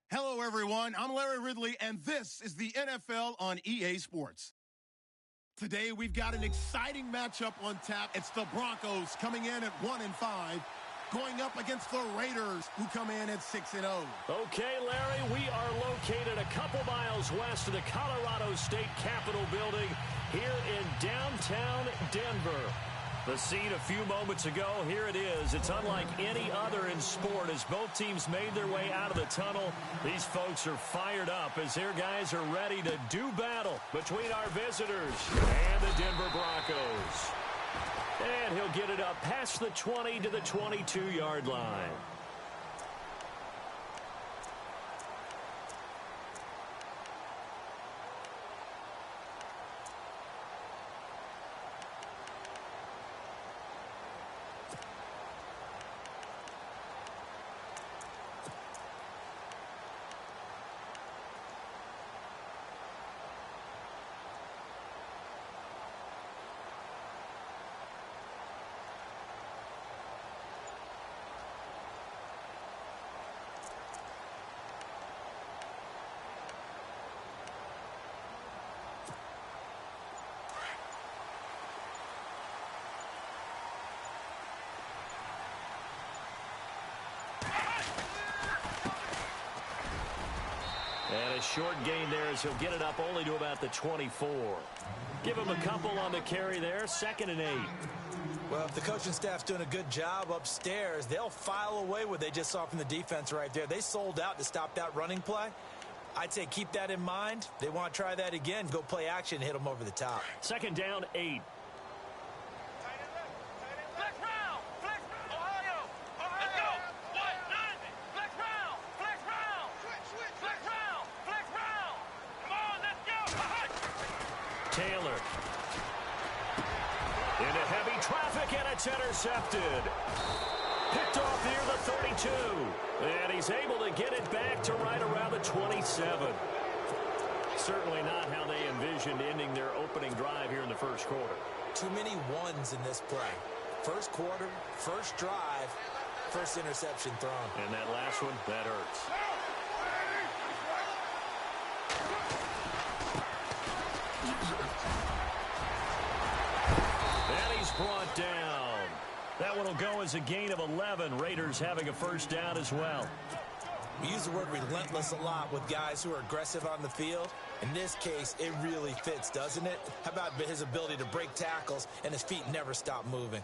Hello, everyone. I'm Larry Ridley, and this is the NFL on EA Sports. Today, we've got an exciting matchup on tap. It's the Broncos coming in at 1-5, going up against the Raiders, who come in at 6-0. Okay, Larry, we are located a couple miles west of the Colorado State Capitol building here in downtown Denver. The scene a few moments ago, here it is. It's unlike any other in sport as both teams made their way out of the tunnel. These folks are fired up as their guys are ready to do battle between our visitors and the Denver Broncos. And he'll get it up past the 20 to the 22-yard line. And a short gain there as he'll get it up only to about the 24. Give him a couple on the carry there, 2nd and 8. Well, if the coaching staff's doing a good job upstairs, they'll file away what they just saw from the defense right there. They sold out to stop that running play. I'd say keep that in mind. They want to try that again, go play action, hit them over the top. 2nd down, 8. Taylor. Into heavy traffic, and it's intercepted. Picked off near the 32. And he's able to get it back to right around the 27. Certainly not how they envisioned ending their opening drive here in the first quarter. Too many ones in this play. First quarter, first drive, first interception thrown. And that last one, that hurts. Brought down. That one will go as a gain of 11. Raiders having a first down as well. We use the word relentless a lot with guys who are aggressive on the field. In this case, it really fits, doesn't it? How about his ability to break tackles and his feet never stop moving?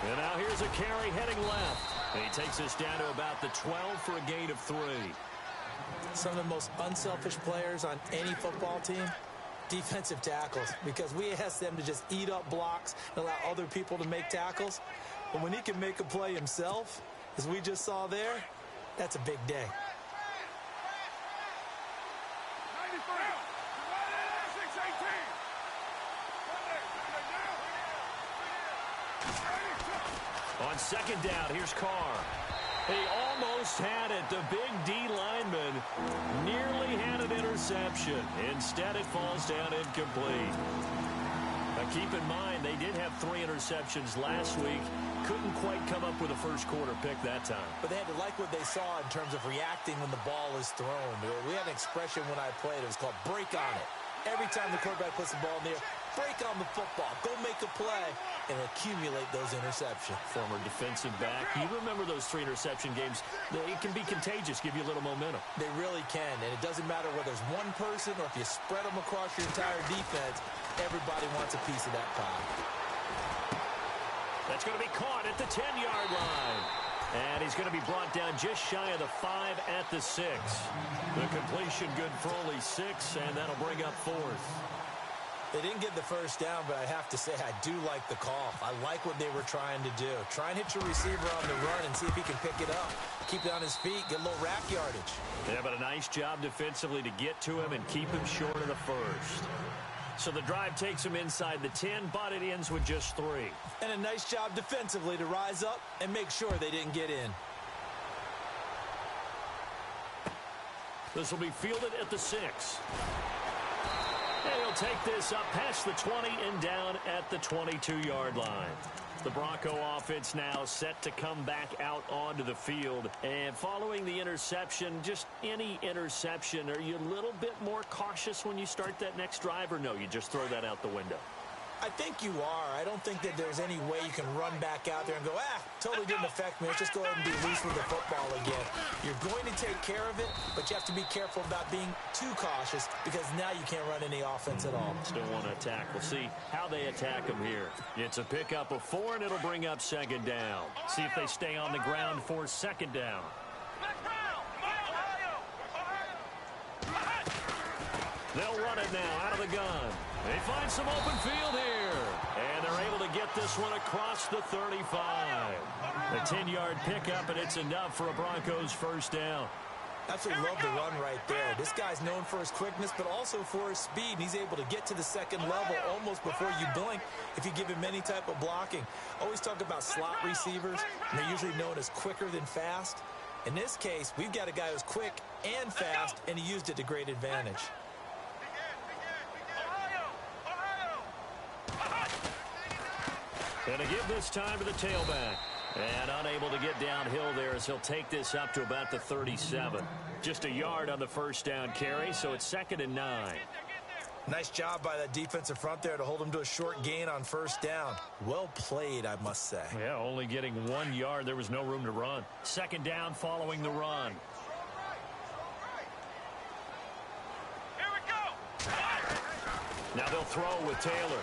And now here's a carry heading left. And he takes us down to about the 12 for a gain of 3. Some of the most unselfish players on any football team, defensive tackles, because we ask them to just eat up blocks and allow other people to make tackles. But when he can make a play himself, as we just saw there, that's a big day. On 2nd down, here's Carr. He almost had it. The big D lineman nearly had an interception. Instead, it falls down incomplete. Now, keep in mind, they did have 3 interceptions last week. Couldn't quite come up with a first quarter pick that time. But they had to like what they saw in terms of reacting when the ball is thrown. We had an expression when I played. It was called break on it. Every time the quarterback puts the ball in the air, break on the football. Go make a play and accumulate those interceptions. Former defensive back. You remember those 3 interception games. It can be contagious, give you a little momentum. They really can, and it doesn't matter whether it's one person or if you spread them across your entire defense, everybody wants a piece of that pie. That's going to be caught at the 10-yard line. And he's going to be brought down just shy of the 5 at the 6. The completion good for only 6, and that'll bring up 4th. They didn't get the first down, but I have to say I do like the call. I like what they were trying to do. Try and hit your receiver on the run and see if he can pick it up. Keep it on his feet, get a little rack yardage. Yeah, but a nice job defensively to get to him and keep him short of the first. So the drive takes him inside the 10, but it ends with just 3. And a nice job defensively to rise up and make sure they didn't get in. This will be fielded at the 6. And he'll take this up past the 20 and down at the 22-yard line. The Bronco offense now set to come back out onto the field. And following the interception, just any interception, are you a little bit more cautious when you start that next drive, or no, you just throw that out the window? I think you are. I don't think that there's any way you can run back out there and go, totally didn't affect me. Let's just go ahead and be loose with the football again. You're going to take care of it, but you have to be careful about being too cautious because now you can't run any offense at all. Still want to attack. We'll see how they attack them here. It's a pickup of 4, and it'll bring up second down. See if they stay on the ground for second down. They'll run it now out of the gun. They find some open field here. And they're able to get this one across the 35. A 10-yard pickup, and it's enough for a Broncos first down. Absolutely love the run right there. This guy's known for his quickness, but also for his speed. And he's able to get to the second level almost before you blink if you give him any type of blocking. Always talk about slot receivers, and they're usually known as quicker than fast. In this case, we've got a guy who's quick and fast, and he used it to great advantage. And to give this time to the tailback. And unable to get downhill there as he'll take this up to about the 37. Just a yard on the first down carry, so it's 2nd and 9. Nice job by that defensive front there to hold him to a short gain on first down. Well played, I must say. Yeah, only getting 1 yard. There was no room to run. Second down following the run. Here we go. Now they'll throw with Taylor.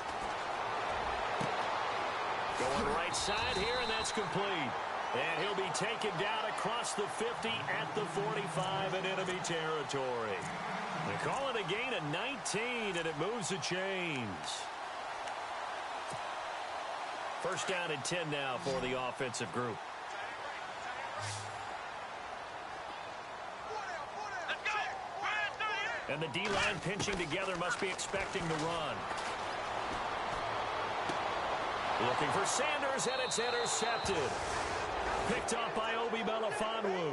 Going right side here, and that's complete. And he'll be taken down across the 50 at the 45 in enemy territory. They call it a gain of 19, and it moves the chains. First down and 10 now for the offensive group. And the D-line pinching together must be expecting the run. Looking for Sanders, and it's intercepted. Picked off by Obi Melifonwu.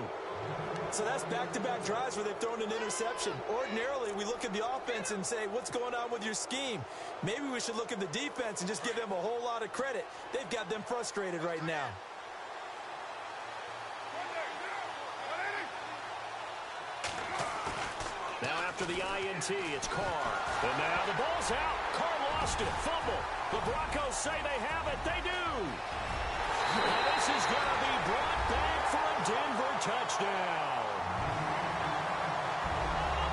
So that's back-to-back drives where they've thrown an interception. Ordinarily, we look at the offense and say, what's going on with your scheme? Maybe we should look at the defense and just give them a whole lot of credit. They've got them frustrated right now. Now after the INT, it's Carr. And now the ball's out. Carr lost it. Fumble. The Broncos say they have it. They do. And this is going to be brought back for a Denver touchdown.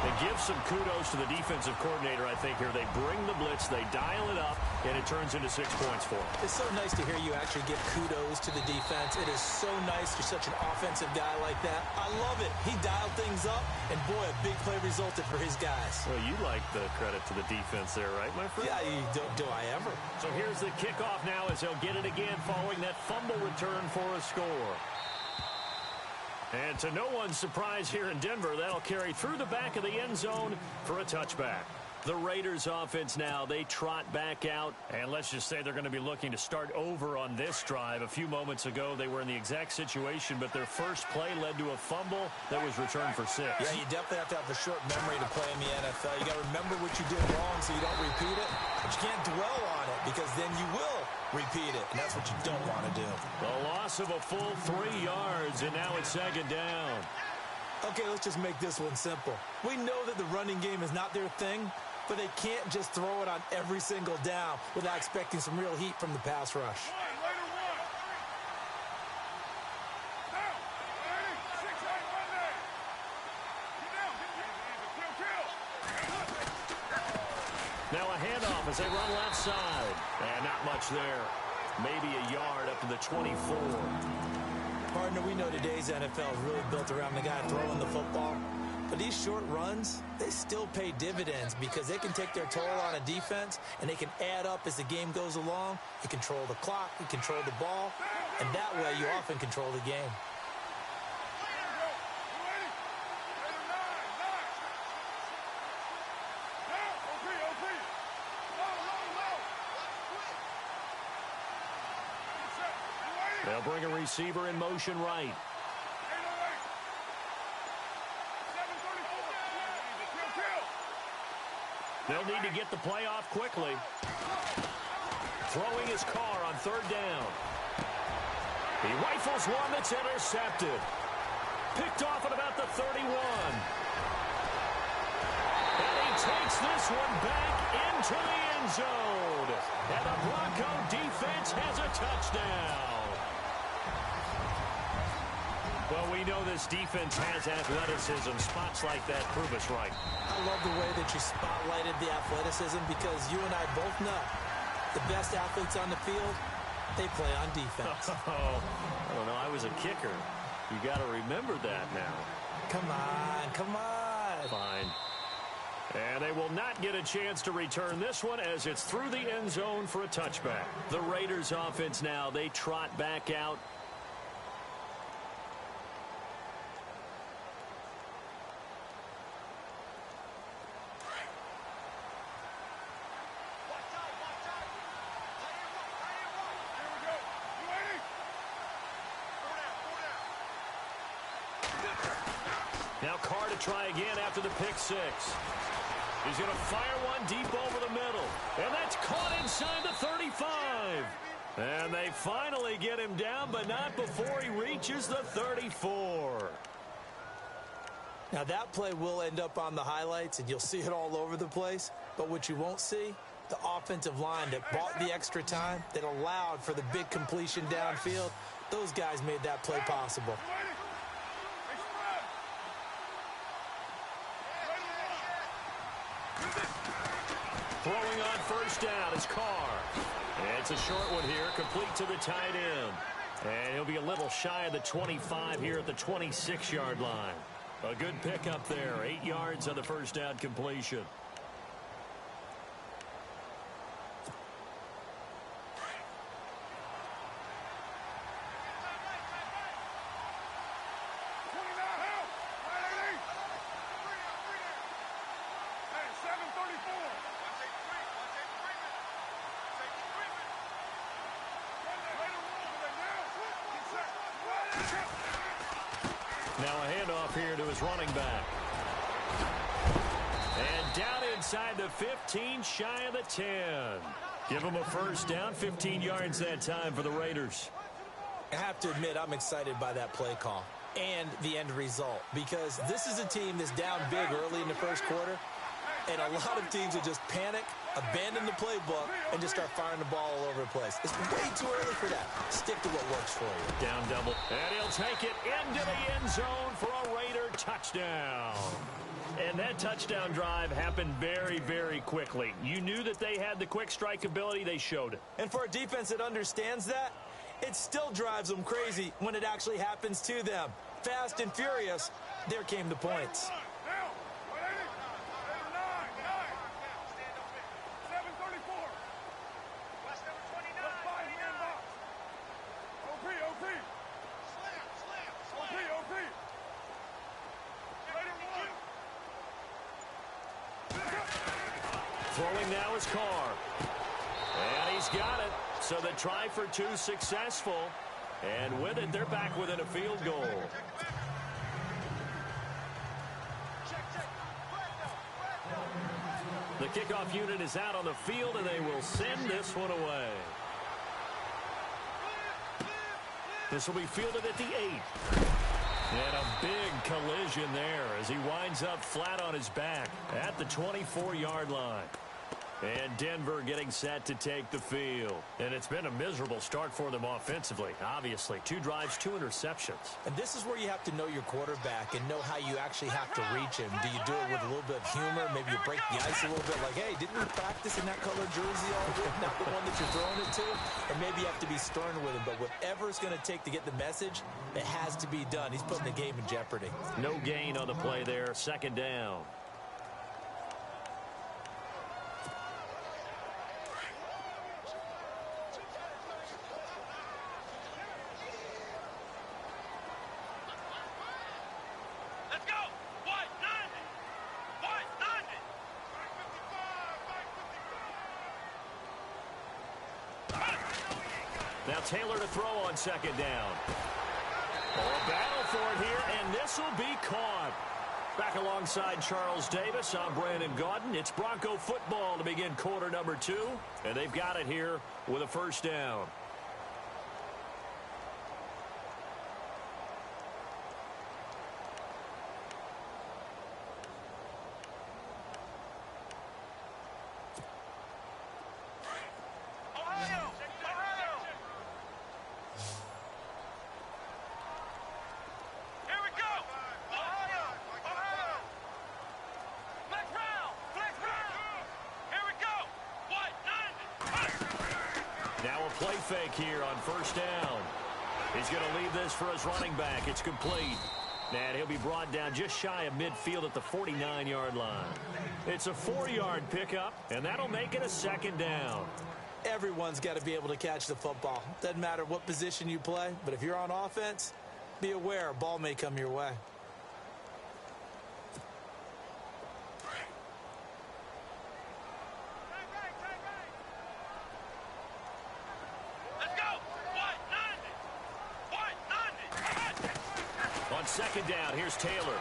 They give some kudos to the defensive coordinator, I think, here. They bring the blitz, they dial it up, and it turns into 6 points for them. It's so nice to hear you actually give kudos to the defense. It is so nice you're such an offensive guy like that. I love it. He dialed things up, and boy, a big play resulted for his guys. Well, you like the credit to the defense there, right, my friend? Yeah, do I ever. So here's the kickoff now as they'll get it again following that fumble return for a score. And to no one's surprise here in Denver, that'll carry through the back of the end zone for a touchback. The Raiders offense now, they trot back out, and let's just say they're going to be looking to start over on this drive. A few moments ago, they were in the exact situation, but their first play led to a fumble that was returned for 6. Yeah, you definitely have to have a short memory to play in the NFL. You got to remember what you did wrong so you don't repeat it, but you can't dwell on it because then you will repeat it, and that's what you don't want to do. The loss of a full 3 yards, and now it's second down. Okay, let's just make this one simple. We know that the running game is not their thing, but they can't just throw it on every single down without expecting some real heat from the pass rush. Now a handoff as they run left side. And not much there. Maybe a yard up to the 24. Partner, we know today's NFL is really built around the guy throwing the football. But these short runs, they still pay dividends because they can take their toll on a defense and they can add up as the game goes along. You control the clock, you control the ball, and that way you often control the game. They'll bring a receiver in motion right. They'll need to get the play off quickly. Throwing his car on third down. He rifles one that's intercepted. Picked off at about the 31. And he takes this one back into the end zone. And the Bronco defense has a touchdown. Well, we know this defense has athleticism. Spots like that prove us right. I love the way that you spotlighted the athleticism because you and I both know the best athletes on the field, they play on defense. Oh, I don't know. I was a kicker. You got to remember that now. Come on, come on. Fine. And they will not get a chance to return this one as it's through the end zone for a touchback. The Raiders offense now, they trot back out. Now Carr to try again after the pick six. He's going to fire one deep over the middle. And that's caught inside the 35. And they finally get him down, but not before he reaches the 34. Now that play will end up on the highlights, and you'll see it all over the place. But what you won't see, the offensive line that bought the extra time, that allowed for the big completion downfield, those guys made that play possible. Throwing on first down is Carr. And it's a short one here, complete to the tight end. And he'll be a little shy of the 25 here at the 26-yard line. A good pickup there, 8 yards on the first down completion. Now a handoff here to his running back. And down inside the 15, shy of the 10. Give him a first down, 15 yards that time for the Raiders. I have to admit, I'm excited by that play call and the end result because this is a team that's down big early in the first quarter, and a lot of teams will just panic, abandon the playbook, and just start firing the ball all over the place. It's way too early for that. Stick to what works for you. Down double. And he'll take it into the end zone for a Raider touchdown. And that touchdown drive happened very, very quickly. You knew that they had the quick strike ability. They showed it. And for a defense that understands that, it still drives them crazy when it actually happens to them. Fast and furious, there came the points. Throwing now is Carr. And he's got it. So the try for two successful. And with it, they're back within a field goal. The kickoff unit is out on the field, and they will send this one away. This will be fielded at the 8. And a big collision there as he winds up flat on his back at the 24-yard line. And Denver getting set to take the field. And it's been a miserable start for them offensively, obviously. 2 drives, 2 interceptions. And this is where you have to know your quarterback and know how you actually have to reach him. Do you do it with a little bit of humor? Maybe you break the ice a little bit like, hey, didn't we practice in that color jersey all week? Not the one that you're throwing it to? Or maybe you have to be stern with him. But whatever it's going to take to get the message, it has to be done. He's putting the game in jeopardy. No gain on the play there. Second down. Now Taylor to throw on second down. Oh, a battle for it here, and this will be caught. Back alongside Charles Davis, I'm Brandon Gaudin. It's Bronco football to begin quarter number 2, and they've got it here with a first down. Play fake here on first down. He's going to leave this for his running back. It's complete. And he'll be brought down just shy of midfield at the 49-yard line. It's a 4-yard pickup, and that'll make it a second down. Everyone's got to be able to catch the football. Doesn't matter what position you play, but if you're on offense, be aware a ball may come your way. Second down, here's Taylor.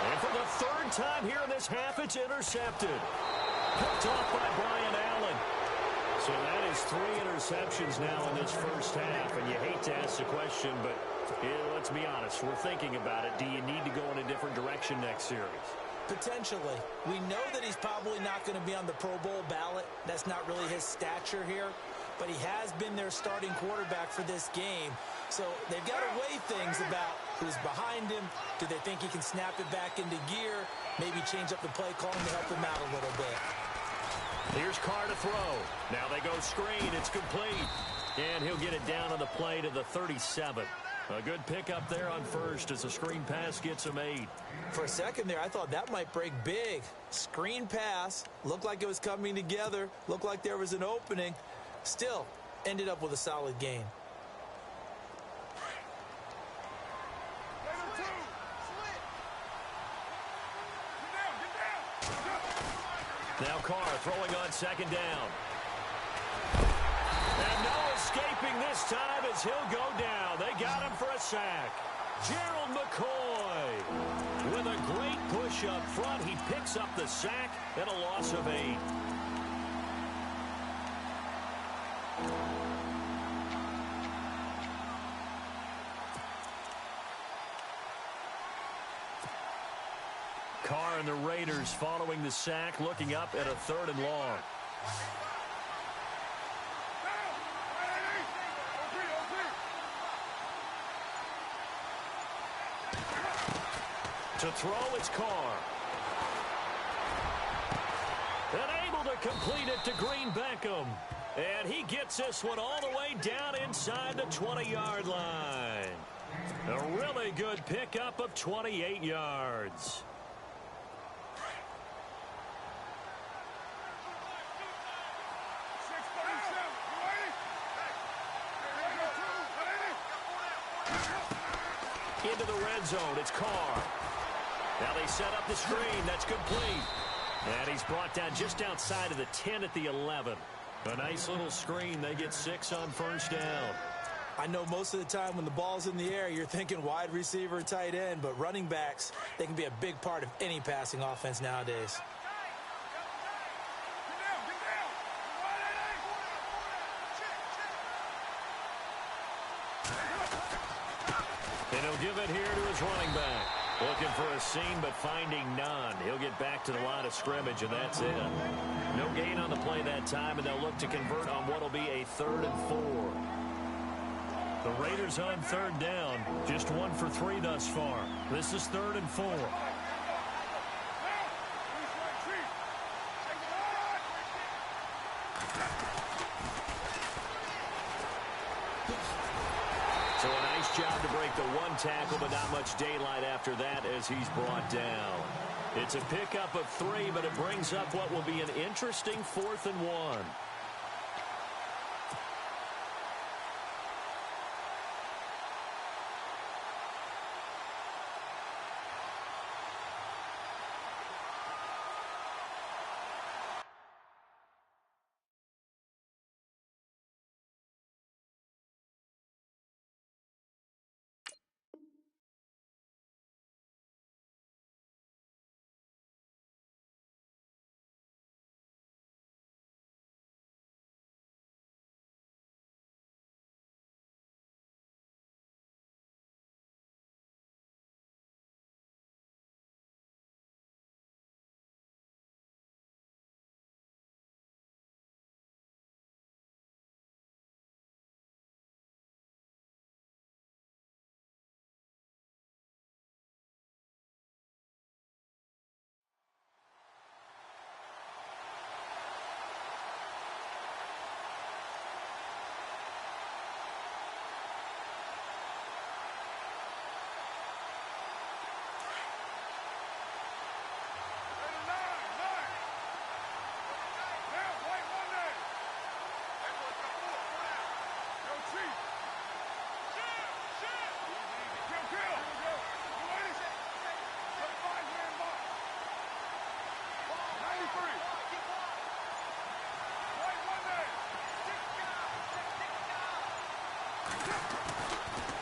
And for the third time here in this half, it's intercepted. Picked off by Brian Allen. So that is 3 interceptions now in this first half. And you hate to ask the question, but let's be honest. We're thinking about it. Do you need to go in a different direction next series? Potentially. We know that he's probably not going to be on the Pro Bowl ballot. That's not really his stature here. But he has been their starting quarterback for this game. So they've got to weigh things about who's behind him. Do they think he can snap it back into gear? Maybe change up the play calling to help him out a little bit. Here's Carr to throw. Now they go screen. It's complete. And he'll get it down on the play to the 37. A good pickup there on first as the screen pass gets him 8. For a second there, I thought that might break big. Screen pass. Looked like it was coming together. Looked like there was an opening. Still, ended up with a solid gain. Now Carr throwing on second down. And no escaping this time as he'll go down. They got him for a sack. Gerald McCoy with a great push up front. He picks up the sack and a loss of 8. Carr and the Raiders following the sack, looking up at a 3rd and long. To throw, it's Carr. And able to complete it to Green Beckham. And he gets this one all the way down inside the 20-yard line. A really good pickup of 28 yards. Into the red zone, it's Carr. Now they set up the screen, that's complete. And he's brought down just outside of the 10 at the 11. A nice little screen, they get 6 on first down. I know most of the time when the ball's in the air, you're thinking wide receiver, tight end, but running backs, they can be a big part of any passing offense nowadays. And he'll give it here to his running back. Looking for a seam, but finding none. He'll get back to the line of scrimmage, and that's it. No gain on the play that time, and they'll look to convert on what will be a 3rd and 4. The Raiders on 3rd down. Just 1 for 3 thus far. This is 3rd and 4. So a nice job to break the 1 tackle, but not much daylight after that as he's brought down. It's a pickup of 3, but it brings up what will be an interesting 4th and 1.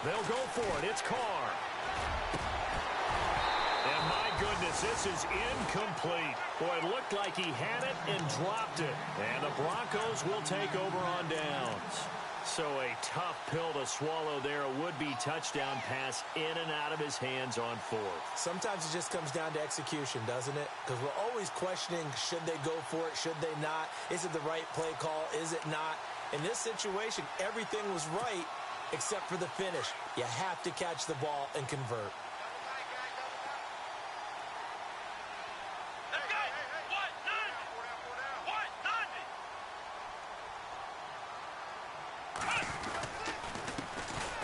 They'll go for it. It's Carr. And my goodness, this is incomplete. Boy, it looked like he had it and dropped it. And the Broncos will take over on downs. So a tough pill to swallow there. A would-be touchdown pass in and out of his hands on fourth. Sometimes it just comes down to execution, doesn't it? Because we're always questioning, should they go for it, should they not? Is it the right play call, is it not? In this situation, everything was right except for the finish. You have to catch the ball and convert.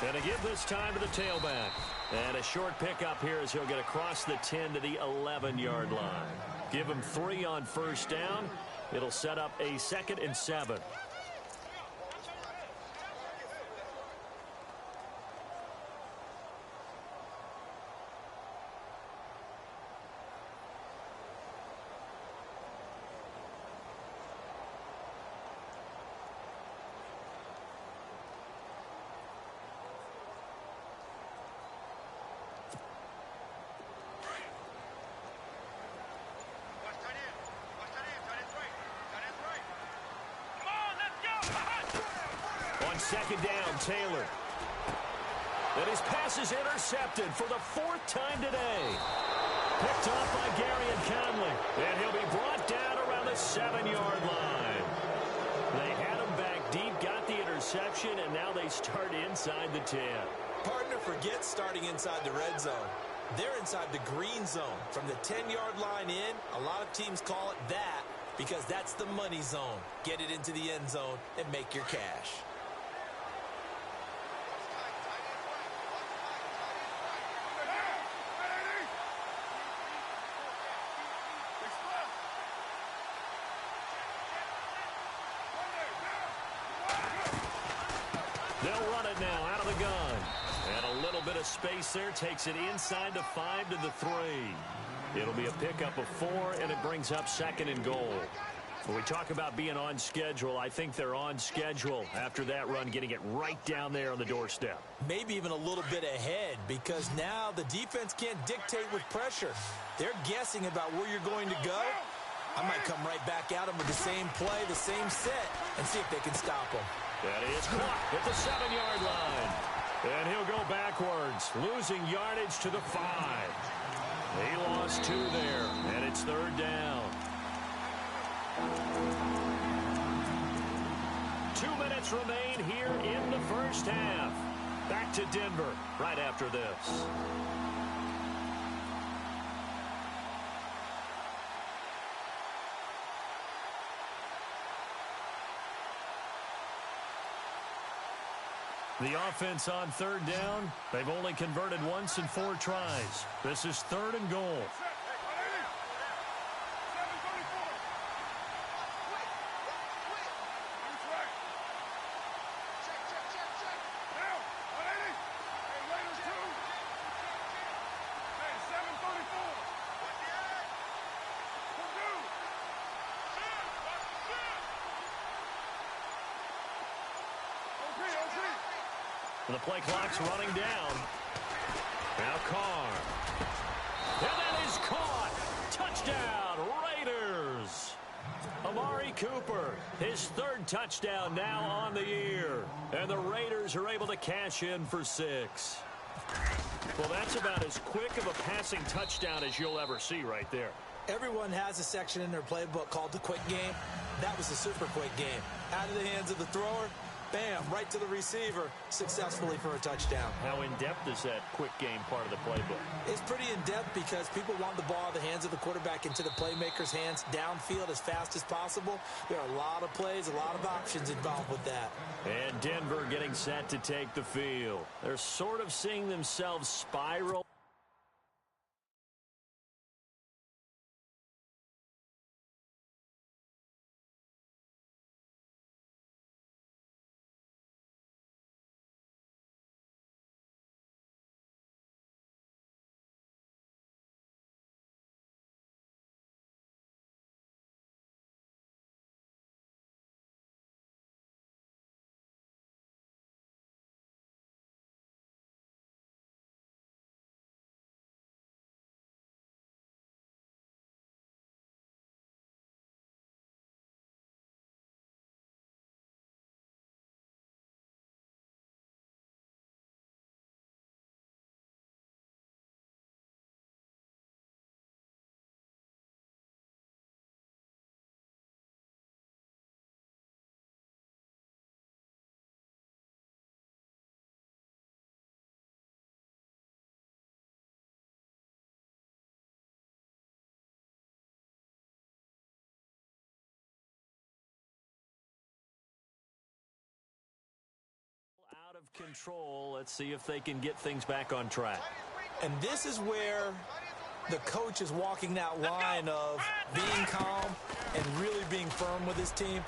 And to give this time to the tailback. And a short pickup here as he'll get across the 10 to the 11-yard line. Give him 3 on first down. It'll set up a 2nd and 7. Second down, Taylor. And his pass is intercepted for the 4th time today. Picked off by Gary and Conley. And he'll be brought down around the 7-yard line. They had him back deep, got the interception, and now they start inside the 10. Partner, forget starting inside the red zone. They're inside the green zone. From the 10-yard line in, a lot of teams call it that because that's the money zone. Get it into the end zone and make your cash. They'll run it now out of the gun. And a little bit of space there takes it inside the 5 to the 3. It'll be a pickup of 4, and it brings up 2nd and goal. When we talk about being on schedule, I think they're on schedule after that run, getting it right down there on the doorstep. Maybe even a little bit ahead because now the defense can't dictate with pressure. They're guessing about where you're going to go. I might come right back at them with the same play, the same set, and see if they can stop them. That is caught at the 7-yard line. And he'll go backwards, losing yardage to the 5. He lost 2 there, and it's 3rd down. 2 minutes remain here in the first half. Back to Denver right after this. The offense on 3rd down. They've only converted once in 4 tries. This is 3rd and goal. The play clock's running down. Now Carr. And that is caught. Touchdown, Raiders. Amari Cooper, his 3rd touchdown now on the year. And the Raiders are able to cash in for 6. Well, that's about as quick of a passing touchdown as you'll ever see right there. Everyone has a section in their playbook called the quick game. That was a super quick game. Out of the hands of the thrower, bam, right to the receiver, successfully for a touchdown. How in-depth is that quick game part of the playbook? It's pretty in-depth because people want the ball out of the hands of the quarterback into the playmaker's hands downfield as fast as possible. There are a lot of plays, a lot of options involved with that. And Denver getting set to take the field. They're sort of seeing themselves spiral. control. Let's see if they can get things back on track. And this is where the coach is walking that line of being calm and really being firm with his team.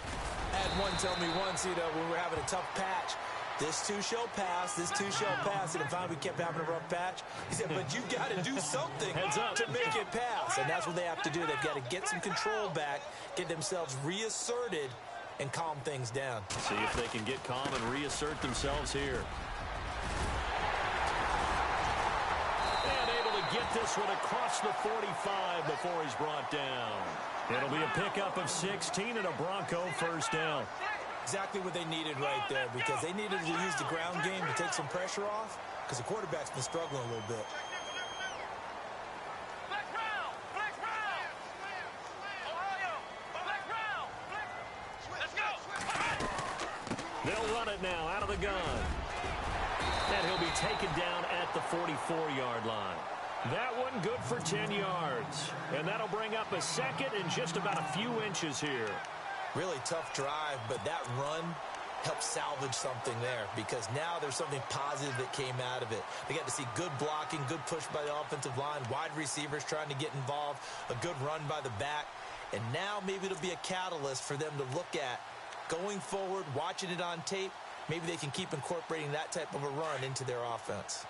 I had one tell me once, when we were having a tough patch, this too shall pass, this too shall pass. And finally we kept having a rough patch. He said, but you got to do something to make it pass. And that's what they have to do. They've got to get some control back, get themselves reasserted, and calm things down. See if they can get calm and reassert themselves here. And able to get this one across the 45 before he's brought down. It'll be a pickup of 16 and a Bronco first down. Exactly what they needed right there, because they needed to use the ground game to take some pressure off, because the quarterback's been struggling a little bit. They'll run it now out of the gun. And he'll be taken down at the 44-yard line. That one good for 10 yards. And that'll bring up a second and just about a few inches here. Really tough drive, but that run helped salvage something there, because now there's something positive that came out of it. They got to see good blocking, good push by the offensive line, wide receivers trying to get involved, a good run by the back. And now maybe it'll be a catalyst for them to look at going forward, watching it on tape. Maybe they can keep incorporating that type of a run into their offense.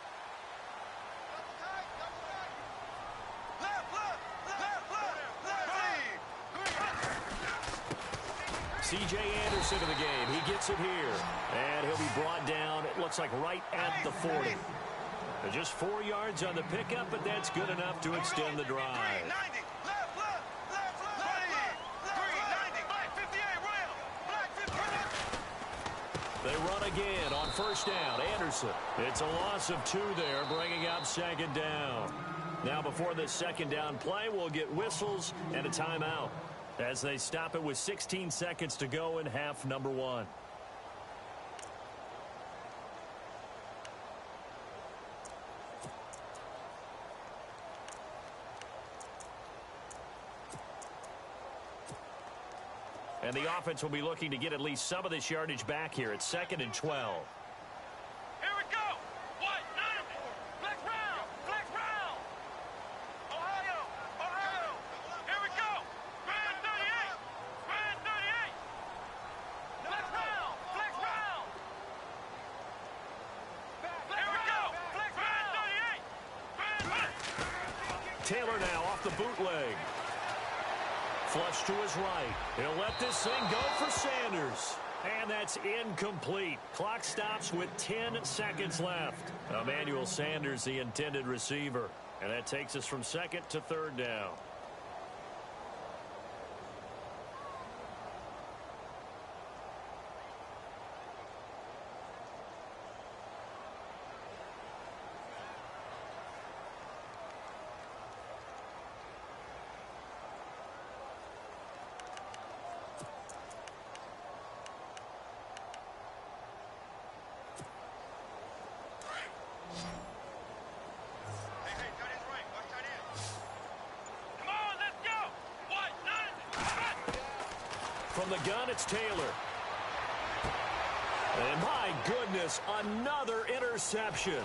C.J. Anderson in the game. He gets it here. And he'll be brought down, it looks like right at the 40. Just 4 yards on the pickup, but that's good enough to extend the drive. They run again on first down. Anderson. It's a loss of 2 there, bringing up second down. Now before this second down play, we'll get whistles and a timeout as they stop it with 16 seconds to go in half number 1. And the offense will be looking to get at least some of this yardage back here at 2nd and 12. Here we go. White, 9, flex round, Ohio. Here we go. Brand 38, flex round. Here we go, flex brand 38. Taylor now off the bootleg. Flush to his right. He'll let this thing go for Sanders. And that's incomplete. Clock stops with 10 seconds left. Emmanuel Sanders, the intended receiver. And that takes us from 2nd to 3rd down. From the gun, it's Taylor. And my goodness, another interception.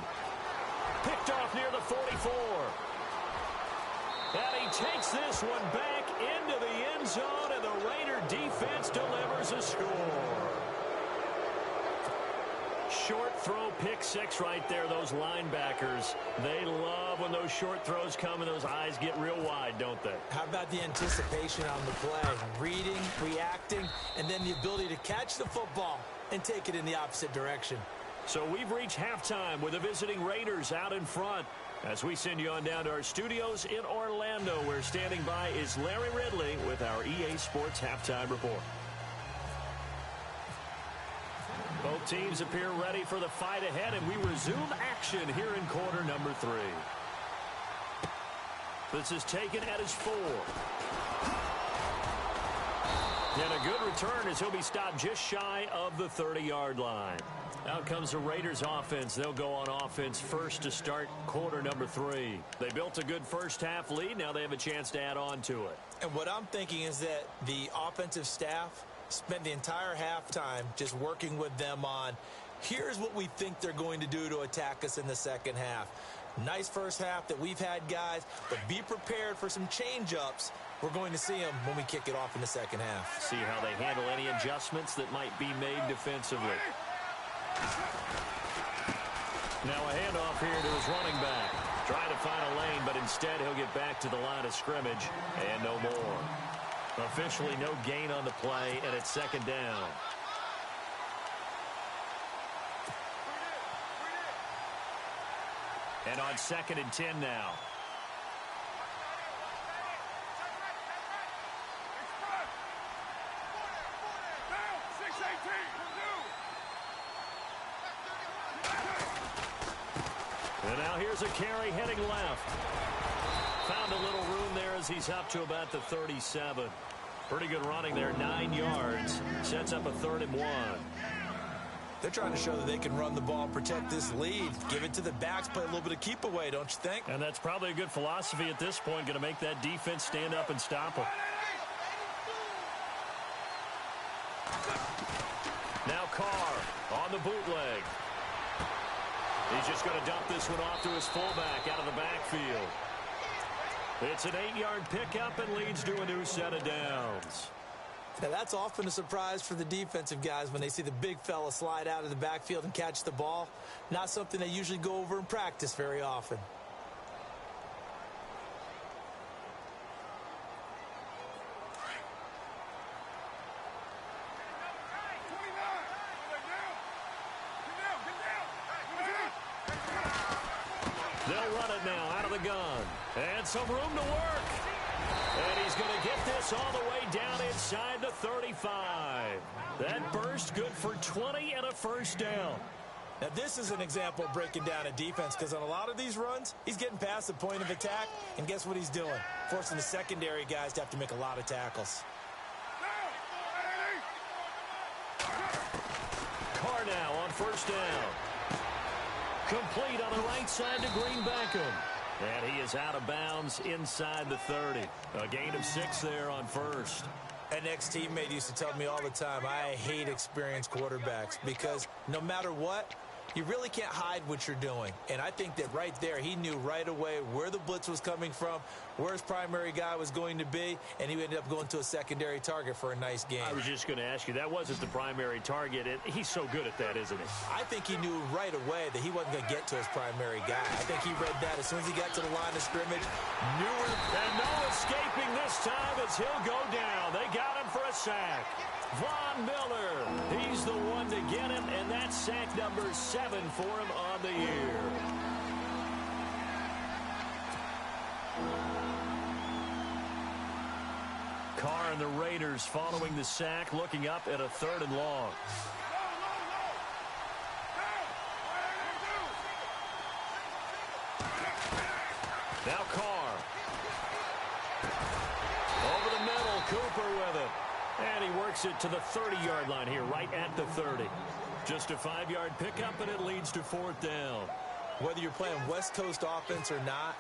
Picked off near the 44. And he takes this one back into the end zone, and the Raider defense delivers a score. Short throw, pick 6 right there. Those linebackers, they love when those short throws come and those eyes get real wide, don't they? How about the anticipation on the play? Reading, reacting, and then the ability to catch the football and take it in the opposite direction. So we've reached halftime with the visiting Raiders out in front. As we send you on down to our studios in Orlando, where standing by is Larry Ridley with our EA Sports Halftime Report. Both teams appear ready for the fight ahead, and we resume action here in quarter number 3. This is taken at his 4. And a good return as he'll be stopped just shy of the 30-yard line. Out comes the Raiders offense. They'll go on offense first to start quarter number 3. They built a good first-half lead. Now they have a chance to add on to it. And what I'm thinking is that the offensive staff spent the entire halftime just working with them on Here's what we think they're going to do to attack us in the second half. Nice first half that we've had, guys, but be prepared for some change-ups. We're going to see them when we kick it off in the second half. See how they handle any adjustments that might be made defensively. Now a handoff here to his running back. Trying to find a lane, but instead he'll get back to the line of scrimmage and no more. Officially no gain on the play, and it's second down. And on 2nd and 10 now. And now here's a carry heading left. Found a little room there as he's up to about the 37. Pretty good running there, 9 yards. Sets up a 3rd and 1. They're trying to show that they can run the ball and protect this lead. Give it to the backs, play a little bit of keep away, don't you think? And that's probably a good philosophy at this point, going to make that defense stand up and stop them. Now Carr on the bootleg. He's just going to dump this one off to his fullback out of the backfield. It's an 8-yard pickup and leads to a new set of downs. Now, that's often a surprise for the defensive guys when they see the big fella slide out of the backfield and catch the ball. Not something they usually go over in practice very often. They'll run it now out of the gun. And some room to work. And he's going to get this all the way down inside the 35. That burst good for 20 and a first down. Now, this is an example of breaking down a defense because on a lot of these runs, he's getting past the point of attack, and guess what he's doing? Forcing the secondary guys to have to make a lot of tackles. Carr now on first down. Complete on the right side to Greenbackham. And he is out of bounds inside the 30. A gain of 6 there on first. An ex-teammate used to tell me all the time, I hate experienced quarterbacks because no matter what, you really can't hide what you're doing. And I think that right there, he knew right away where the blitz was coming from, where his primary guy was going to be, and he ended up going to a secondary target for a nice game. I was just going to ask you, that wasn't the primary target. He's so good at that, isn't he? I think he knew right away that he wasn't going to get to his primary guy. I think he read that as soon as he got to the line of scrimmage. And no escaping this time as he'll go down. They got him for a sack. Von Miller, he's the one to get him, and that's sack number 7 for him on the year. Carr and the Raiders following the sack, looking up at a 3rd and long. Now Carr. Over the middle, Cooper with it. And he works it to the 30-yard line here, right at the 30. Just a 5-yard pickup, and it leads to 4th down. Whether you're playing West Coast offense or not,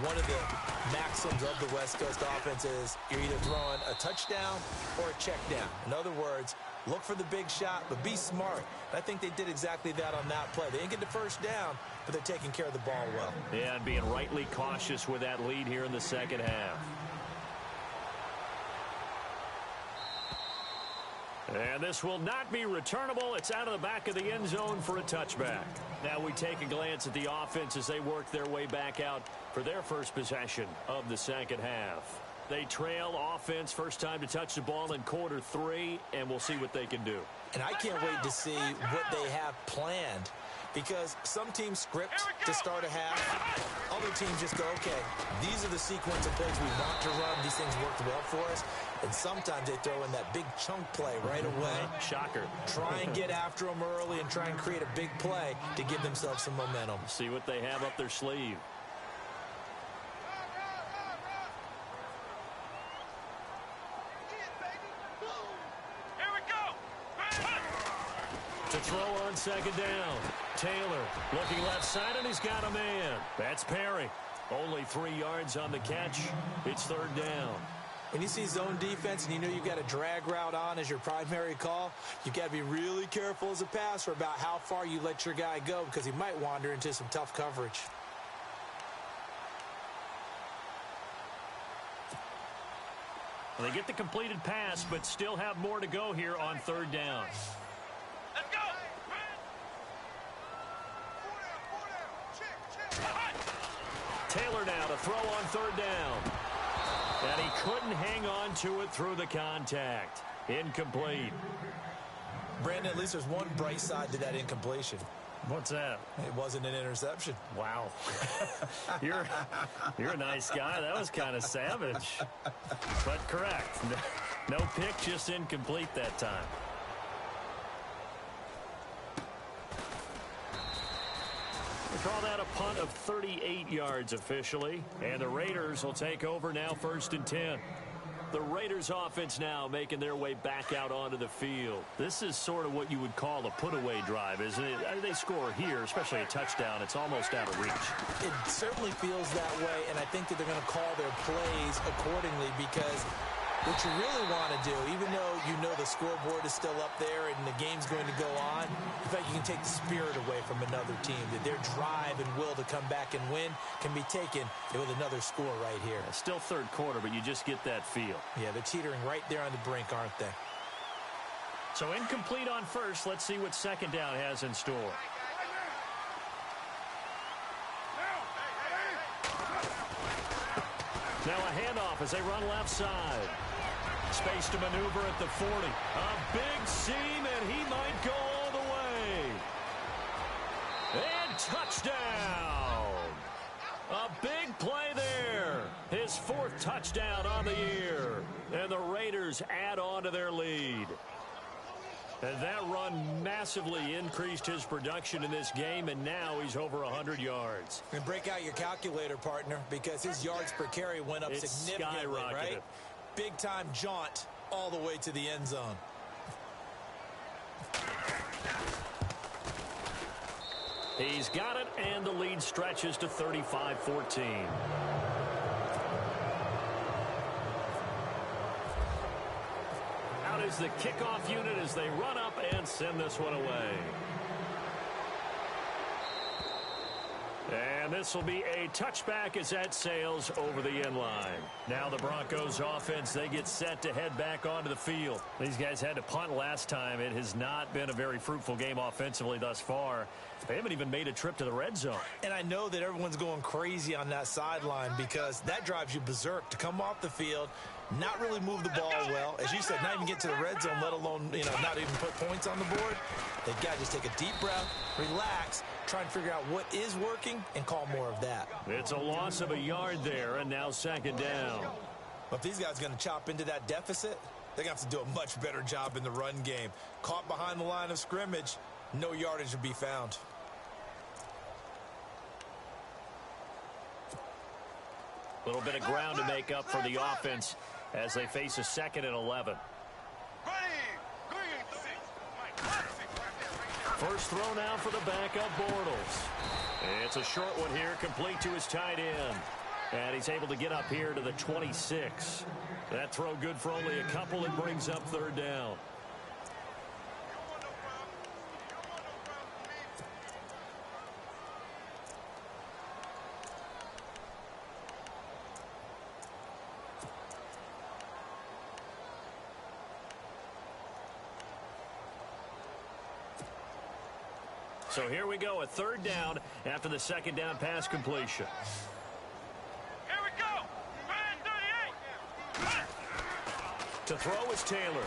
one of the maxims of the West Coast offense is you're either throwing a touchdown or a check down. In other words, look for the big shot, but be smart. And I think they did exactly that on that play. They didn't get the first down, but they're taking care of the ball well. Yeah, and being rightly cautious with that lead here in the second half. And this will not be returnable. It's out of the back of the end zone for a touchback. Now we take a glance at the offense as they work their way back out for their first possession of the second half. They trail offense, first time to touch the ball in quarter 3, and we'll see what they can do. And I can't wait to see what they have planned, because some teams script to start a half. Other teams just go, okay, these are the sequence of plays we want to run. These things worked well for us. And sometimes they throw in that big chunk play right away. Shocker. Try and get after them early and try and create a big play to give themselves some momentum. See what they have up their sleeve. Here we go. To throw on second down. Taylor looking left side, and he's got a man. That's Perry. Only 3 yards on the catch. It's 3rd down. When you see zone defense and you know you've got a drag route on as your primary call, you've got to be really careful as a passer about how far you let your guy go because he might wander into some tough coverage. Well, they get the completed pass, but still have more to go here on third down. Let's go. Taylor now to throw on third down. And he couldn't hang on to it through the contact. Incomplete. Brandon, at least there's one bright side to that incompletion. What's that? It wasn't an interception. Wow. You're a nice guy. That was kind of savage. But correct. No pick, just incomplete that time. We call that a punt of 38 yards officially. And the Raiders will take over now, 1st and 10. The Raiders offense now making their way back out onto the field. This is sort of what you would call a put-away drive, isn't it? They score here, especially a touchdown. It's almost out of reach. It certainly feels that way, and I think that they're going to call their plays accordingly because what you really want to do, even though you know the scoreboard is still up there and the game's going to go on, in fact, you can take the spirit away from another team, that their drive and will to come back and win can be taken with another score right here. Still third quarter, but you just get that feel. Yeah, they're teetering right there on the brink, aren't they? So incomplete on first. Let's see what second down has in store. Now a handoff as they run left side. Space to maneuver at the 40. A big seam, and he might go all the way. And touchdown. A big play there. His 4th touchdown on the year. And the Raiders add on to their lead. And that run massively increased his production in this game, and now he's over 100 yards. And break out your calculator, partner, because his yards per carry went up significantly, right? Big-time jaunt all the way to the end zone. He's got it, and the lead stretches to 35-14. Out is the kickoff unit as they run up and send this one away. And this will be a touchback as that sails over the end line. Now the Broncos offense, they get set to head back onto the field. These guys had to punt last time. It has not been a very fruitful game offensively thus far. They haven't even made a trip to the red zone. And I know that everyone's going crazy on that sideline because that drives you berserk to come off the field, not really move the ball well. As you said, not even get to the red zone, let alone, not even put points on the board. They've got to just take a deep breath, relax, try and figure out what is working and call more of that. It's a loss of a yard there, and now second down. But if these guys are going to chop into that deficit, they're going to have to do a much better job in the run game. Caught behind the line of scrimmage, no yardage to be found. A little bit of ground to make up for the offense as they face a 2nd and 11. First throw now for the backup Bortles. It's a short one here, complete to his tight end. And he's able to get up here to the 26. That throw good for only a couple. It brings up third down. So here we go, a third down after the second down pass completion. Here we go. 38. To throw is Taylor.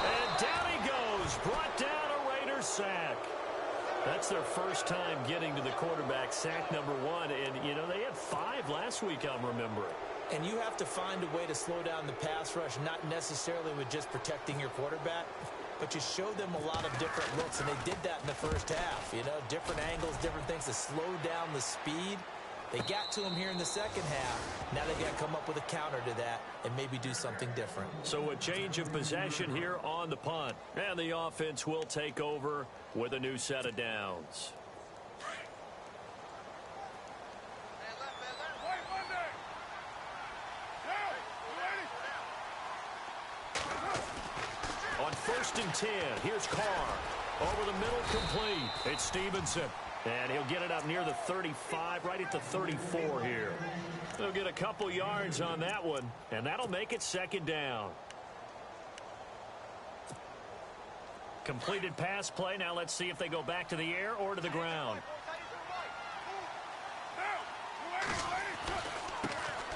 And down he goes. Brought down a Raiders sack. That's their first time getting to the quarterback, sack number 1. And, they had 5 last week, I'm remembering. And you have to find a way to slow down the pass rush, not necessarily with just protecting your quarterback, but you show them a lot of different looks, and they did that in the first half. Different angles, different things to slow down the speed. They got to him here in the second half. Now they got to come up with a counter to that and maybe do something different. So a change of possession here on the punt. And the offense will take over with a new set of downs. first and 10. Here's Carr. Over the middle, complete. It's Stevenson. And he'll get it up near the 35, right at the 34 here. They'll get a couple yards on that one, and that'll make it second down. Completed pass play. Now let's see if they go back to the air or to the ground.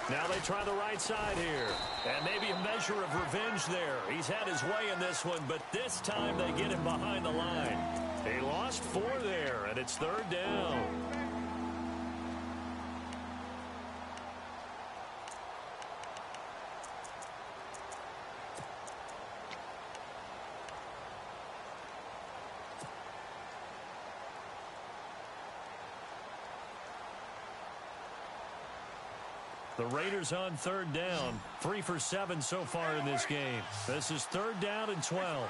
Now they try the right side here. And maybe a measure of revenge there. He's had his way in this one, but this time they get him behind the line. They lost 4 there, and it's third down. The Raiders on third down. 3 for 7 so far in this game. This is third down and 12.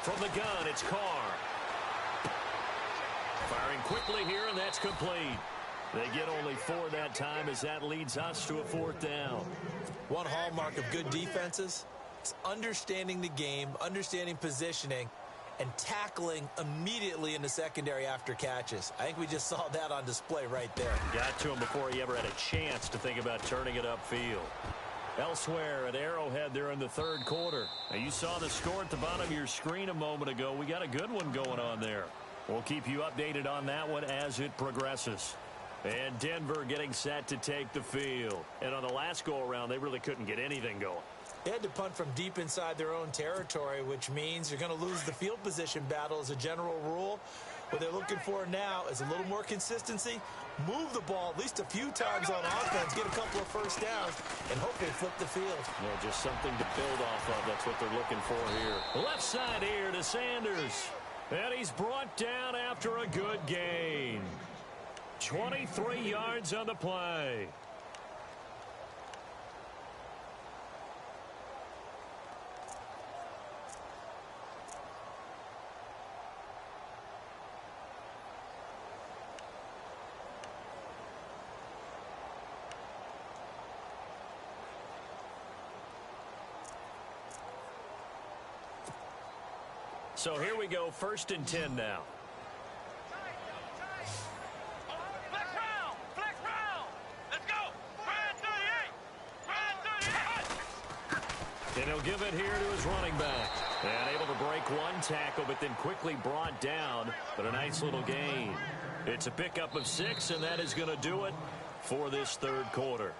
From the gun, it's Carr. Firing quickly here, and that's complete. They get only 4 that time as that leads us to a fourth down. One hallmark of good defenses is understanding the game, understanding positioning, and tackling immediately in the secondary after catches. I think we just saw that on display right there. Got to him before he ever had a chance to think about turning it upfield. Elsewhere at Arrowhead there in the third quarter. Now you saw the score at the bottom of your screen a moment ago. We got a good one going on there. We'll keep you updated on that one as it progresses. And Denver getting set to take the field. And on the last go-around, they really couldn't get anything going. They had to punt from deep inside their own territory, which means you're going to lose the field position battle as a general rule. What they're looking for now is a little more consistency, move the ball at least a few times on offense, get a couple of first downs, and hopefully flip the field. Yeah, just something to build off of. That's what they're looking for here. Left side here to Sanders. And he's brought down after a good gain. 23 yards on the play. So here we go, first and 10 now. Flex round! Flex round! Let's go! Brad 38! Brad 38! And he'll give it here to his running back. And able to break one tackle, but then quickly brought down. But a nice little gain. It's a pickup of 6, and that is going to do it for this third quarter.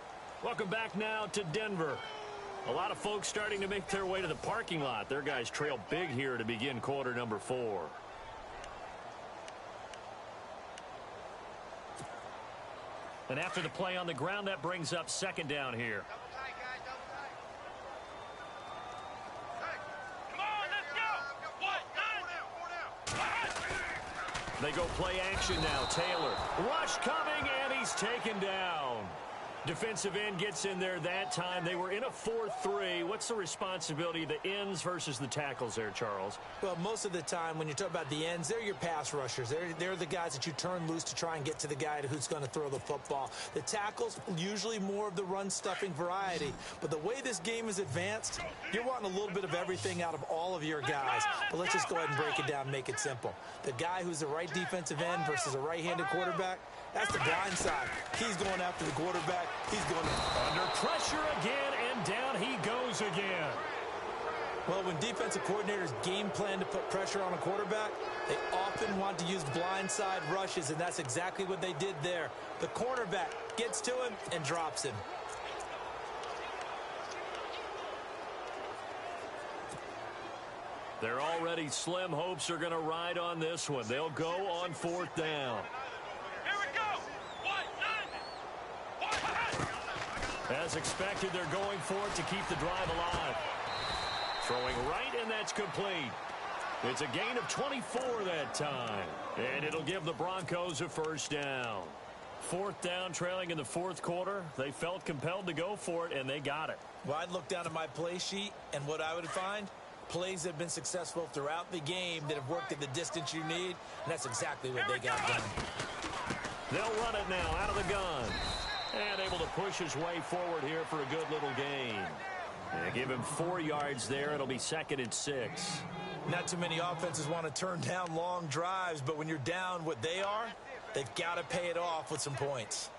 Welcome back now to Denver. A lot of folks starting to make their way to the parking lot. Their guys trail big here to begin quarter number 4. And after the play on the ground, that brings up second down here. Double tight, guys, double tight. Hey, come on, let's go! What? 9! 4 down! They go play action now. Taylor. Rush coming, and he's taken down. Defensive end gets in there that time. They were in a 4-3. What's the responsibility of the ends versus the tackles there, Charles? Well, most of the time when you talk about the ends, they're your pass rushers. They're the guys that you turn loose to try and get to the guy who's going to throw the football. The tackles, usually more of the run-stuffing variety. But the way this game is advanced, you're wanting a little bit of everything out of all of your guys. But let's just go ahead and break it down and make it simple. The guy who's the right defensive end versus a right-handed quarterback, that's the blind side. He's going after the quarterback. He's going under pressure again, and down he goes again. Well, when defensive coordinators game plan to put pressure on a quarterback, they often want to use blindside rushes, and that's exactly what they did there. The cornerback gets to him and drops him. They're already slim hopes are going to ride on this one. They'll go on fourth down. As expected, they're going for it to keep the drive alive. Throwing right, and that's complete. It's a gain of 24 that time. And it'll give the Broncos a first down. Fourth down, trailing in the fourth quarter. They felt compelled to go for it, and they got it. Well, I'd look down at my play sheet, and what I would find, plays that have been successful throughout the game that have worked at the distance you need, and that's exactly what they got done. They'll run it now out of the gun. And able to push his way forward here for a good little gain. And give him 4 yards there. It'll be 2nd and 6. Not too many offenses want to turn down long drives, but when you're down what they are, they've got to pay it off with some points.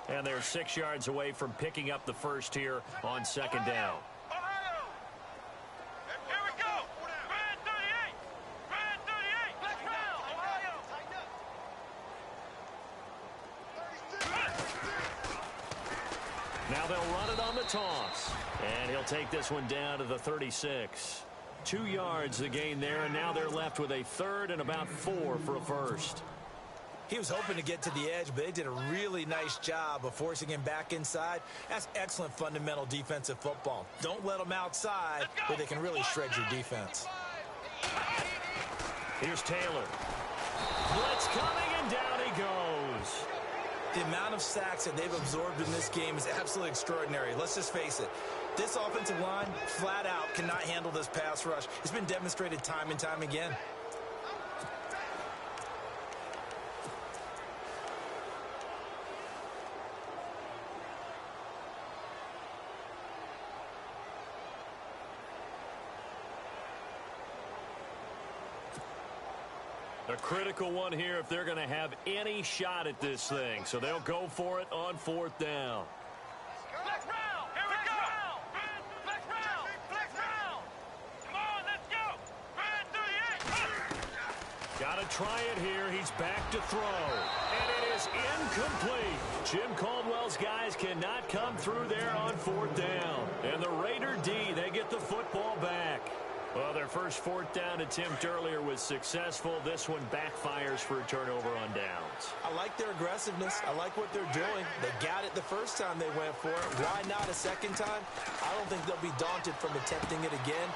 And they're 6 yards away from picking up the first here on 2nd down. Now they'll run it on the toss. And he'll take this one down to the 36. 2 yards the gain there, and now they're left with a 3rd and about 4 for a first. He was hoping to get to the edge, but they did a really nice job of forcing him back inside. That's excellent fundamental defensive football. Don't let them outside where they can really shred your defense. Here's Taylor. Blitz coming, and down he goes. The amount of sacks that they've absorbed in this game is absolutely extraordinary. Let's just face it. This offensive line, flat out, cannot handle this pass rush. It's been demonstrated time and time again. A critical one here if they're going to have any shot at this thing. So they'll go for it on 4th down. Flex round! Here we go! Flex round! Flex round! Come on, let's go! Run 38! Got to try it here. He's back to throw. And it is incomplete. Jim Caldwell's guys cannot come through there on 4th down. And the Raider D, they get the football back. Well, their first 4th down attempt earlier was successful. This one backfires for a turnover on downs. I like their aggressiveness. I like what they're doing. They got it the first time they went for it. Why not a second time? I don't think they'll be daunted from attempting it again.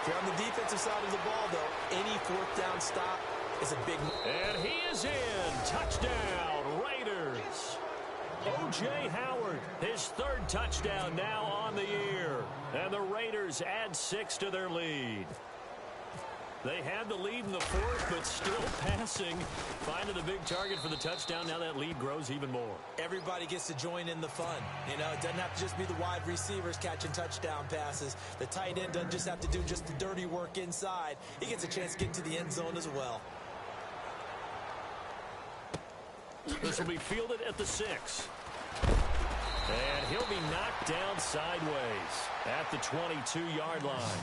If you're on the defensive side of the ball, though, any 4th down stop is a big... And he is in. Touchdown, Raiders. O.J. Howard, his 3rd touchdown now on the year. And the Raiders add 6 to their lead. They had the lead in the 4th, but still passing. Finding the big target for the touchdown. Now that lead grows even more. Everybody gets to join in the fun. You know, it doesn't have to just be the wide receivers catching touchdown passes. The tight end doesn't just have to do just the dirty work inside. He gets a chance to get into the end zone as well. This will be fielded at the 6. And he'll be knocked down sideways at the 22-yard line.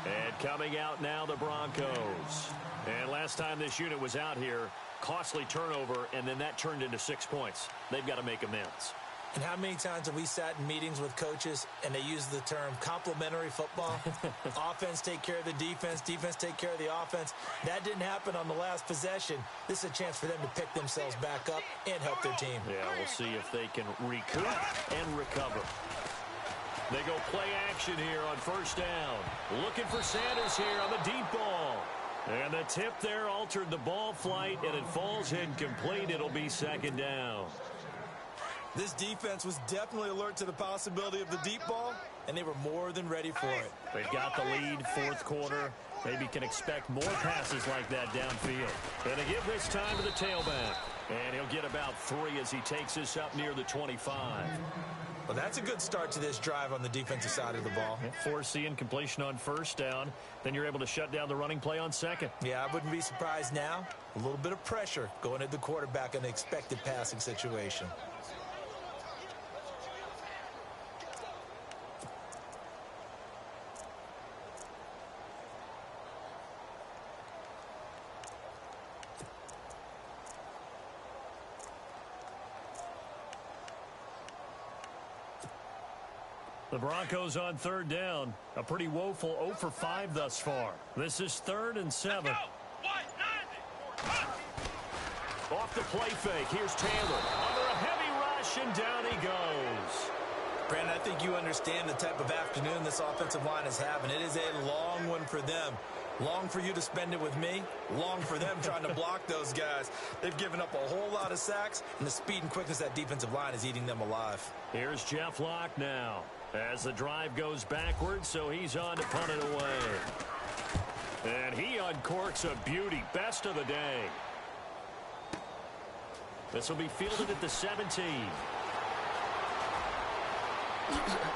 And coming out now, the Broncos. And last time this unit was out here, costly turnover, and then that turned into 6 points. They've got to make amends. And how many times have we sat in meetings with coaches and they use the term complementary football? Offense take care of the defense, defense take care of the offense. That didn't happen on the last possession. This is a chance for them to pick themselves back up and help their team. Yeah, we'll see if they can recoup and recover. They go play action here on 1st down. Looking for Sanders here on the deep ball. And the tip there altered the ball flight, and it falls incomplete. It'll be 2nd down. This defense was definitely alert to the possibility of the deep ball, and they were more than ready for it. They've got the lead, 4th quarter. Maybe can expect more passes like that downfield. And they give this time to the tailback. And he'll get about 3 as he takes this up near the 25. Well, that's a good start to this drive on the defensive side of the ball. Force the incompletion on 1st down. Then you're able to shut down the running play on 2nd. Yeah, I wouldn't be surprised now. A little bit of pressure going at the quarterback in an expected passing situation. The Broncos on 3rd down. A pretty woeful 0 for 5 thus far. This is 3rd and 7. Off the play fake. Here's Taylor. Under a heavy rush, and down he goes. Brandon, I think you understand the type of afternoon this offensive line is having. It is a long one for them. Long for you to spend it with me. Long for them trying to block those guys. They've given up a whole lot of sacks, and the speed and quickness of that defensive line is eating them alive. Here's Jeff Locke now as the drive goes backwards, so he's on to punt it away. And he uncorks a beauty. Best of the day. This will be fielded at the 17.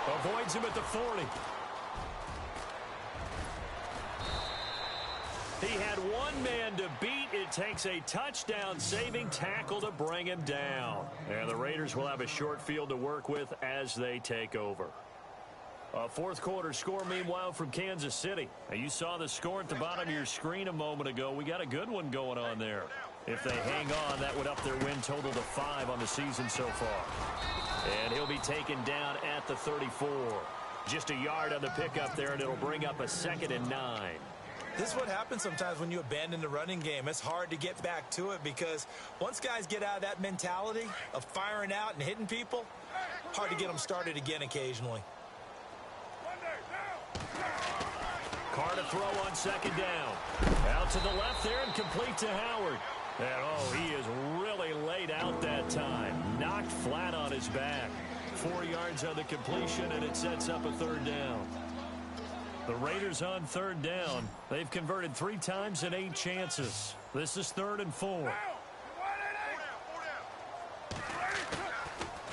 Avoids him at the 40. He had one man to beat. It takes a touchdown-saving tackle to bring him down. And the Raiders will have a short field to work with as they take over. A fourth quarter score, meanwhile, from Kansas City. Now, you saw the score at the bottom of your screen a moment ago. We got a good one going on there. If they hang on, that would up their win total to 5 on the season so far. And he'll be taken down at the 34. Just a yard on the pickup there, and it'll bring up a 2nd and 9. This is what happens sometimes when you abandon the running game. It's hard to get back to it because once guys get out of that mentality of firing out and hitting people, hard to get them started again occasionally. Carr to throw on 2nd down. Out to the left there and complete to Howard. And, oh, he is really laid out that time. Knocked flat on his back. 4 yards on the completion, and it sets up a 3rd down. The Raiders on 3rd down. They've converted 3 times in 8 chances. This is 3rd and 4.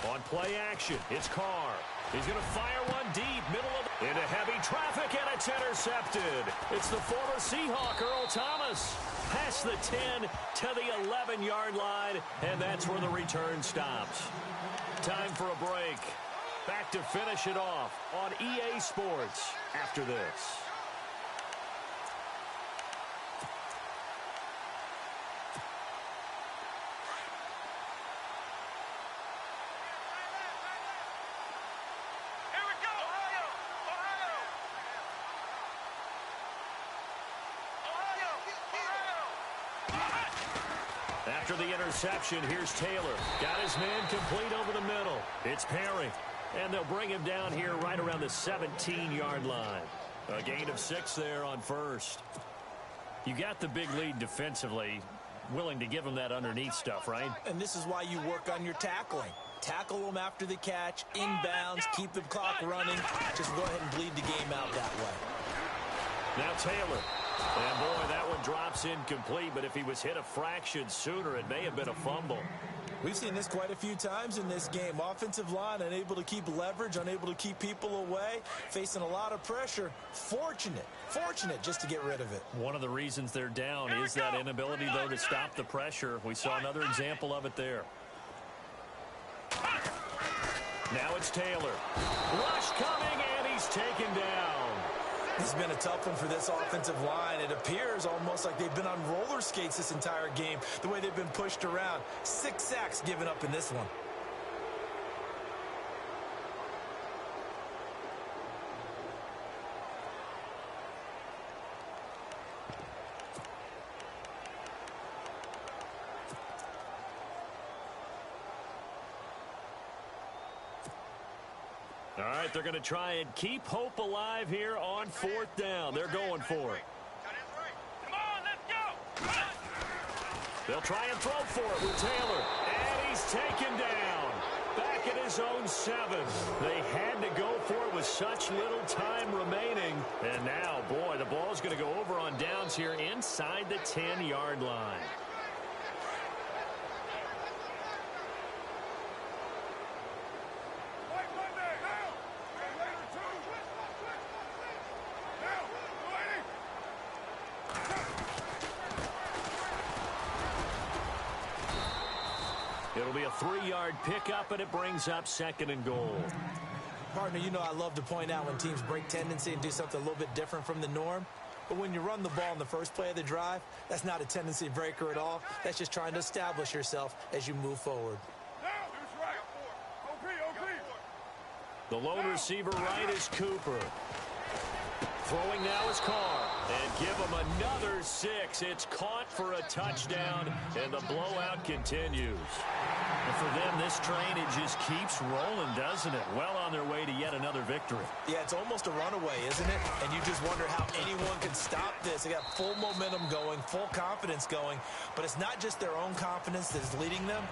On play action, it's Carr. He's going to fire one deep, middle of the... into heavy traffic, and it's intercepted. It's the former Seahawk, Earl Thomas. Past the 10 to the 11-yard line, and that's where the return stops. Time for a break. Back to finish it off on EA Sports after this. After the interception, here's Taylor. Got his man complete over the middle. It's Perry. And they'll bring him down here right around the 17-yard line. A gain of 6 there on 1st. You got the big lead defensively. Willing to give him that underneath stuff, right? And this is why you work on your tackling. Tackle them after the catch, inbounds, keep the clock running. Just go ahead and bleed the game out that way. Now Taylor. And, boy, that one drops incomplete, but if he was hit a fraction sooner, it may have been a fumble. We've seen this quite a few times in this game. Offensive line unable to keep leverage, unable to keep people away, facing a lot of pressure. Fortunate just to get rid of it. One of the reasons they're down is that inability, though, to stop the pressure. We saw another example of it there. Now it's Taylor. Rush coming, and he's taken down. It's been a tough one for this offensive line. It appears almost like they've been on roller skates this entire game, the way they've been pushed around. 6 sacks given up in this one. All right, they're going to try and keep hope alive here on 4th down. They're going for it. Come on, let's go. They'll try and throw for it with Taylor. And he's taken down. Back at his own 7. They had to go for it with such little time remaining. And now, boy, the ball's going to go over on downs here inside the 10-yard line. It'll be a 3-yard pickup, and it brings up 2nd and goal. Partner, you know I love to point out when teams break tendency and do something a little bit different from the norm. But when you run the ball in the first play of the drive, that's not a tendency breaker at all. That's just trying to establish yourself as you move forward. The lone receiver right is Cooper. Throwing now is Carr. And give him another 6. It's caught for a touchdown, and the blowout continues. And for them, this train, it just keeps rolling, doesn't it? Well on their way to yet another victory. Yeah, it's almost a runaway, isn't it? And you just wonder how anyone can stop this. They got full momentum going, full confidence going. But it's not just their own confidence that's leading them.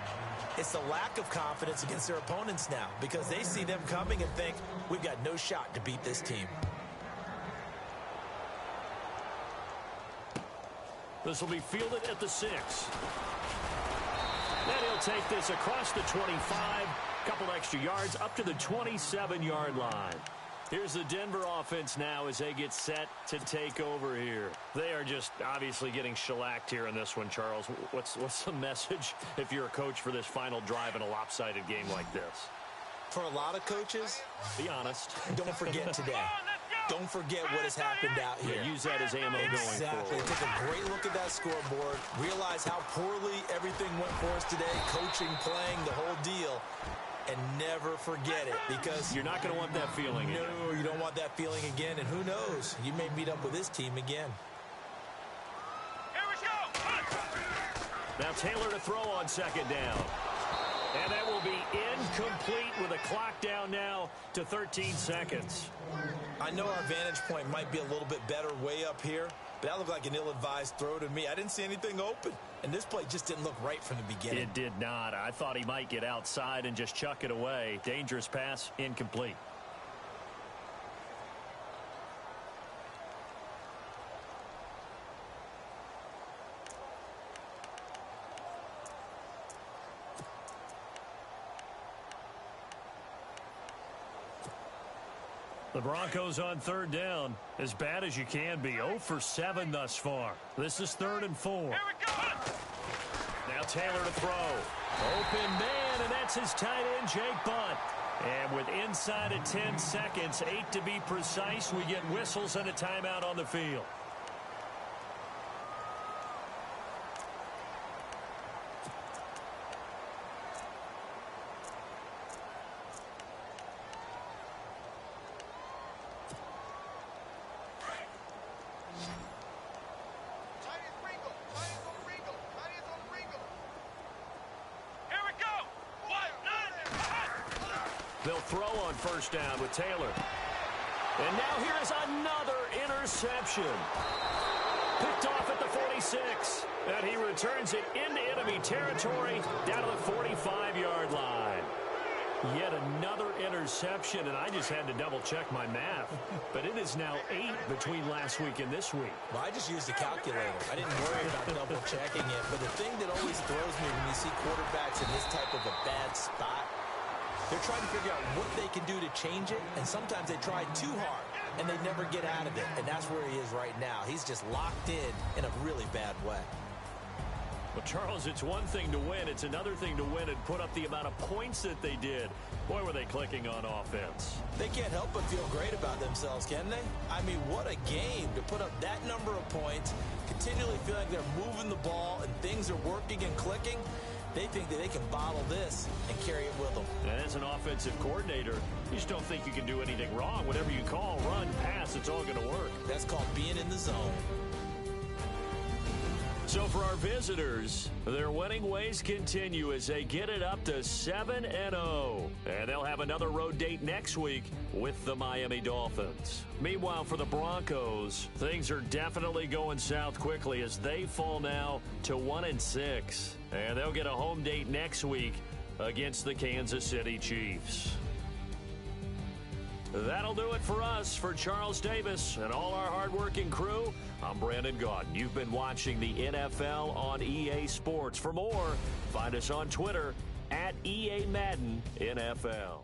It's the lack of confidence against their opponents now, because they see them coming and think, we've got no shot to beat this team. This will be fielded at the 6. Then he'll take this across the 25, couple extra yards up to the 27-yard line. Here's the Denver offense now as they get set to take over here. They are just obviously getting shellacked here in this one, Charles. What's the message if you're a coach for this final drive in a lopsided game like this? For a lot of coaches, be honest. Don't forget today. Don't forget what has happened out here. Yeah, use that as ammo going forward. Exactly. Take a great look at that scoreboard. Realize how poorly everything went for us today. Coaching, playing, the whole deal. And never forget it, because you're not going to want that feeling again. No, you don't want that feeling again. And who knows? You may meet up with this team again. Here we go. Now Taylor to throw on second down. And that will be incomplete with a clock down now to 13 seconds. I know our vantage point might be a little bit better way up here, but that looked like an ill-advised throw to me. I didn't see anything open, and this play just didn't look right from the beginning. It did not. I thought he might get outside and just chuck it away. Dangerous pass, incomplete. The Broncos on third down, as bad as you can be. 0 for 7 thus far. This is 3rd and 4. Here we go. Now Taylor to throw. Open man, and that's his tight end, Jake Butt. And with inside of 10 seconds, 8 to be precise, we get whistles and a timeout on the field. They'll throw on first down with Taylor. And now here is another interception. Picked off at the 46. And he returns it into enemy territory down to the 45-yard line. Yet another interception, and I just had to double-check my math. But it is now 8 between last week and this week. Well, I just used a calculator. I didn't worry about double-checking it. But the thing that always throws me when you see quarterbacks in this type of a bad spot, they're trying to figure out what they can do to change it, and sometimes they try too hard, and they never get out of it, and that's where he is right now. He's just locked in a really bad way. Well, Charles, it's one thing to win. It's another thing to win and put up the amount of points that they did. Boy, were they clicking on offense. They can't help but feel great about themselves, can they? I mean, what a game to put up that number of points, continually feel like they're moving the ball, and things are working and clicking. They think that they can bottle this and carry it with them. And as an offensive coordinator, you just don't think you can do anything wrong. Whatever you call, run, pass, it's all going to work. That's called being in the zone. So for our visitors, their winning ways continue as they get it up to 7-0. And they'll have another road date next week with the Miami Dolphins. Meanwhile, for the Broncos, things are definitely going south quickly as they fall now to 1-6. And they'll get a home date next week against the Kansas City Chiefs. That'll do it for us. For Charles Davis and all our hardworking crew, I'm Brandon Gaudin. You've been watching the NFL on EA Sports. For more, find us on Twitter @EA Madden NFL.